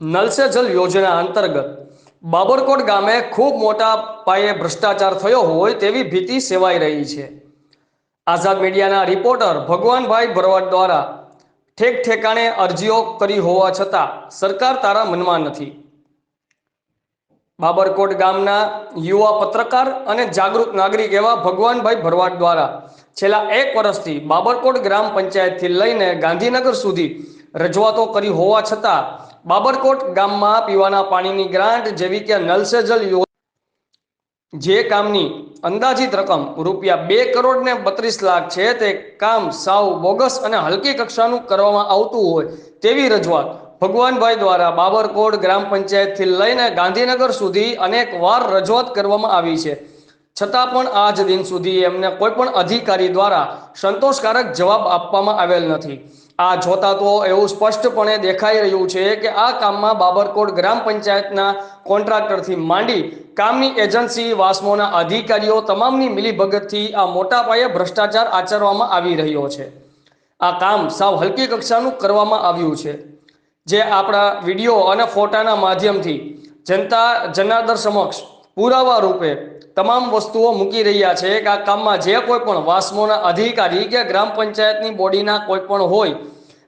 नल से जल योजना अंतर्गत बाबरकोट गामे खूब मोटा पाये भ्रष्टाचार थयो होय तेवी भीति सेवाई रही है। आजाद मीडियाना रिपोर्टर भगवान भाई भरवाड द्वारा ठेक ठेकाणे अरजीओ करी होवा छता सरकार तारा मनमा नथी। बाबरकोट गामना युवा पत्रकार અને જાગૃત નાગરિક એવા ભગવાનભાઈ ભરવાડ દ્વારા છેલ્લા 1 વર્ષથી બાબરકોટ ગ્રામ પંચાયતથી લઈને ગાંધીનગર સુધી રજૂઆતો કરી હોવા છતાં બાબરકોટ ગામમાં પીવાના પાણીની ગ્રાન્ટ જેવી કે નલ સે જલ જે કામની અંદાજિત રકમ રૂપિયા 2 કરોડ ને 32 લાખ છે તે કામ સાવ બોગસ અને હલકી કક્ષાનું કરવામાં આવતું હોય તેવી રજૂઆત ભગવાનભાઈ દ્વારા બાબરકોટ ગ્રામ પંચાયતથી લઈને ગાંધીનગર સુધી અનેક વાર રજૂઆત કરવામાં આવી છે, છતાં પણ આજ દિન સુધી એમને કોઈ પણ અધિકારી દ્વારા સંતોષકારક જવાબ આપવામાં આવેલ નથી। આ જોતા તો એવું સ્પષ્ટપણે દેખાઈ રહ્યું છે કે આ કામમાં બાબરકોટ ગ્રામ પંચાયતના કોન્ટ્રાક્ટરથી માંડી કામની એજન્સી વાસ્મોના અધિકારીઓ તમામની મિલીભગતથી આ મોટા પાયે ભ્રષ્ટાચાર આચરવામાં આવી રહ્યો છે। આ કામ સાવ હલકી કક્ષાનું કરવામાં આવ્યું છે, જે આપણા વિડીયો અને ફોટાના માધ્યમથી જનતા જનાર્દન સમક્ષ પુરાવા રૂપે તમામ વસ્તુઓ મૂકી રહ્યા છે કે આ કામમાં જે કોઈ પણ વાસ્મોના અધિકારી કે ગ્રામ પંચાયતની બોડીના કોઈ પણ હોય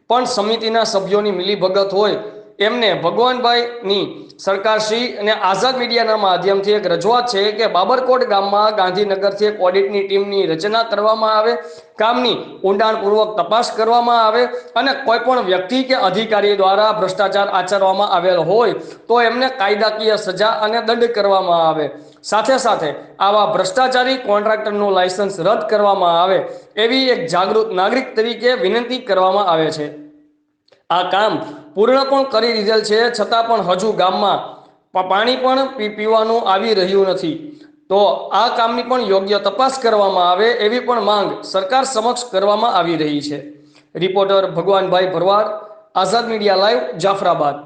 પણ સમિતિના સભ્યોની મિલીભગત હોય એમને ભગવાનભાઈની સરકારશ્રી અને આઝાદ મીડિયાના માધ્યમથી એક રજૂઆત છે કે બાબરકોટ ગામમાં ગાંધીનગરથી એક ઓડિટની ટીમની રચના કરવામાં આવે, કામની ઊંડાણપૂર્વક તપાસ કરવામાં આવે અને કોઈ પણ વ્યક્તિ કે અધિકારી દ્વારા ભ્રષ્ટાચાર આચરવામાં આવેલ હોય તો એમને કાયદાકીય સજા અને દંડ કરવામાં આવે। સાથે સાથે આવા ભ્રષ્ટાચારી કોન્ટ્રાક્ટરનું લાયસન્સ રદ કરવામાં આવે એવી એક જાગૃત નાગરિક તરીકે વિનંતી કરવામાં આવે છે। આ કામ પૂર્ણ પણ કરી દીધેલ છે, છતાં પણ હજુ ગામમાં પાણી પણ પીવાનું આવી રહ્યું નથી, તો આ કામની પણ યોગ્ય તપાસ કરવામાં આવે એવી પણ માંગ સરકાર સમક્ષ કરવામાં આવી રહી છે। રિપોર્ટર ભગવાનભાઈ ભરવાડ, આઝાદ મીડિયા લાઈવ, જાફરાબાદ।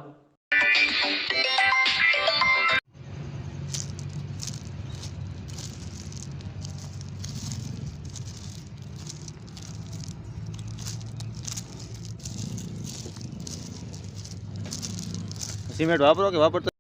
સિમેન્ટ વાપરો કે વાપરતો